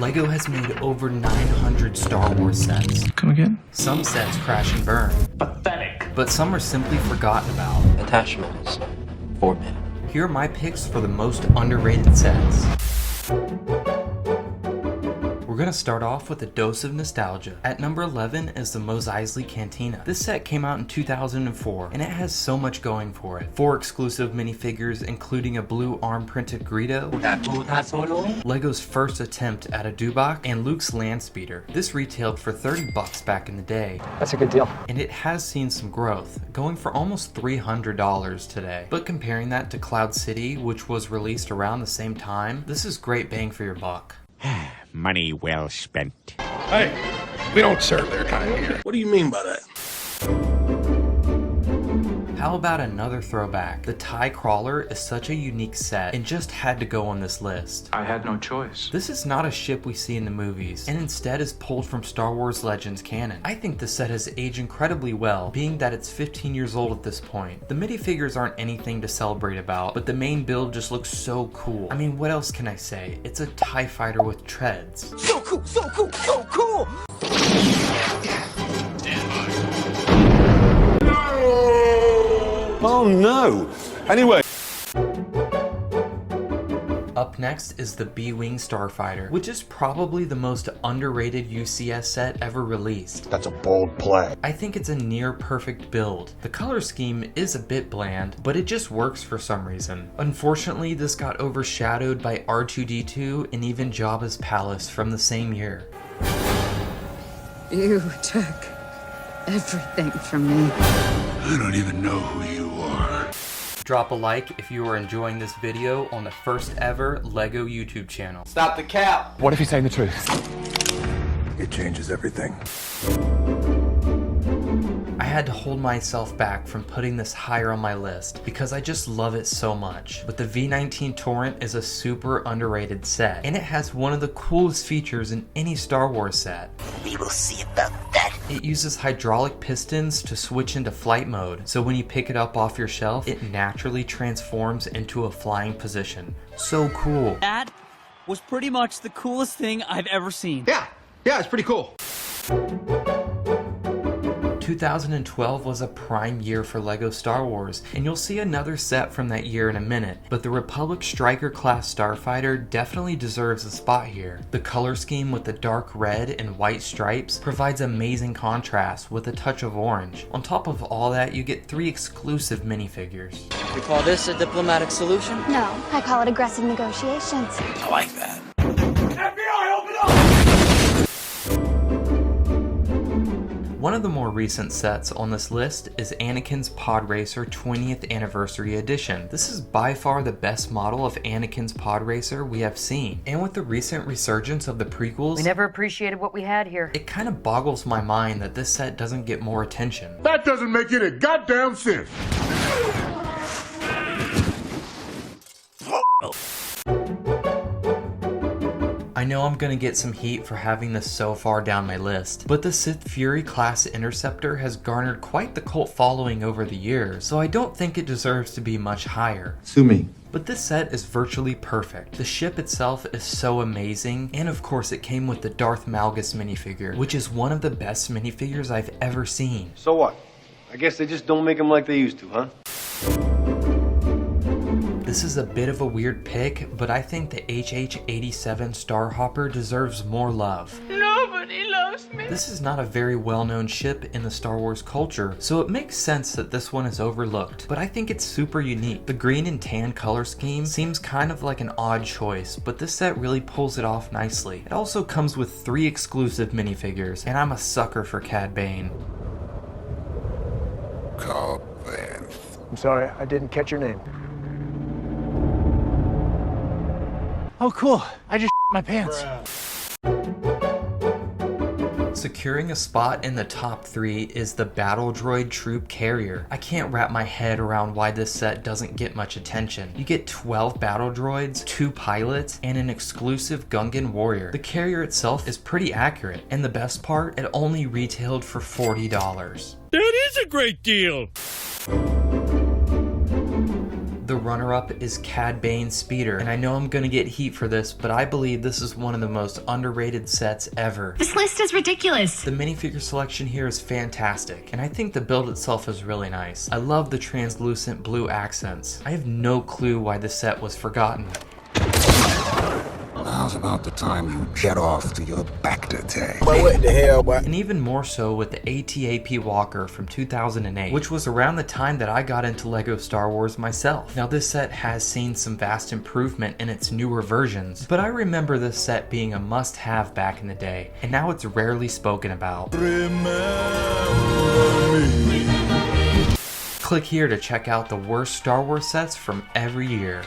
LEGO has made over 900 Star Wars sets. Come again? Some sets crash and burn. Pathetic. But some are simply forgotten about. Attachments. Format. Here are my picks for the most underrated sets. We're gonna start off with a dose of nostalgia. At number 11 is the Eisley Cantina. This set came out in 2004 and it has so much going for it. 4 exclusive minifigures including a blue arm printed Greedo, LEGO's first attempt at a Dubak, and Luke's Land Speeder. This retailed for $30 back in the day. That's a good deal. And it has seen some growth, going for almost $300 today. But comparing that to Cloud City, which was released around the same time, this is great bang for your buck. Money well spent. Hey, we don't serve their kind here. What do you mean by that? How about another throwback? The TIE Crawler is such a unique set and just had to go on this list. I had no choice. This is not a ship we see in the movies, and instead is pulled from Star Wars Legends canon. I think the set has aged incredibly well, being that it's 15 years old at this point. The minifigures aren't anything to celebrate about, but the main build just looks so cool. I mean, what else can I say? It's a TIE fighter with treads. So cool, so cool, so cool! Oh no! Anyway. Up next is the B-Wing Starfighter, which is probably the most underrated UCS set ever released. That's a bold play. I think it's a near perfect build. The color scheme is a bit bland, but it just works for some reason. Unfortunately, this got overshadowed by R2-D2 and even Jabba's Palace from the same year. You took everything from me. I don't even know who you are. Drop a like if you are enjoying this video on the first ever LEGO YouTube channel. Stop the cap! What if he's saying the truth? It changes everything. I had to hold myself back from putting this higher on my list because I just love it so much. But the V19 Torrent is a super underrated set, and it has one of the coolest features in any Star Wars set. We will see about that. It uses hydraulic pistons to switch into flight mode, so when you pick it up off your shelf, it naturally transforms into a flying position. So cool. That was pretty much the coolest thing I've ever seen. Yeah, it's pretty cool. 2012 was a prime year for LEGO Star Wars, and you'll see another set from that year in a minute, but the Republic Striker-class Starfighter definitely deserves a spot here. The color scheme with the dark red and white stripes provides amazing contrast with a touch of orange. On top of all that, you get 3 exclusive minifigures. You call this a diplomatic solution? No, I call it aggressive negotiations. I like that. One of the more recent sets on this list is Anakins Pod Racer 20th Anniversary Edition. This is by far the best model of Anakins Pod Racer we have seen. And with the recent resurgence of the prequels, we never appreciated what we had here. It kind of boggles my mind that this set doesn't get more attention. That doesn't make it a goddamn sense. I know I'm gonna get some heat for having this so far down my list, but the Sith Fury-class Interceptor has garnered quite the cult following over the years, so I don't think it deserves to be much higher. Sue me. But this set is virtually perfect. The ship itself is so amazing, and of course it came with the Darth Malgus minifigure, which is one of the best minifigures I've ever seen. So what? I guess they just don't make them like they used to, huh? This is a bit of a weird pick, but I think the HH-87 Starhopper deserves more love. Nobody loves me. This is not a very well-known ship in the Star Wars culture, so it makes sense that this one is overlooked, but I think it's super unique. The green and tan color scheme seems kind of like an odd choice, but this set really pulls it off nicely. It also comes with 3 exclusive minifigures, and I'm a sucker for CAD Bane. CAD Bane. I'm sorry, I didn't catch your name. Oh, cool. I just my pants. Securing a spot in the top 3 is the Battle Droid Troop Carrier. I can't wrap my head around why this set doesn't get much attention. You get 12 battle droids, 2 pilots, and an exclusive Gungan warrior. The carrier itself is pretty accurate, and the best part, it only retailed for $40. That is a great deal! The runner-up is CAD Bane Speeder, and I know I'm gonna get heat for this, but I believe this is one of the most underrated sets ever. This list is ridiculous. The minifigure selection here is fantastic, and I think the build itself is really nice. I love the translucent blue accents. I have no clue why this set was forgotten. Now's about the time you jet off to your Bacta tank. But what the hell, boy? And even more so with the AT-AP Walker from 2008, which was around the time that I got into LEGO Star Wars myself. Now this set has seen some vast improvement in its newer versions, but I remember this set being a must-have back in the day, and now it's rarely spoken about. Click here to check out the worst Star Wars sets from every year.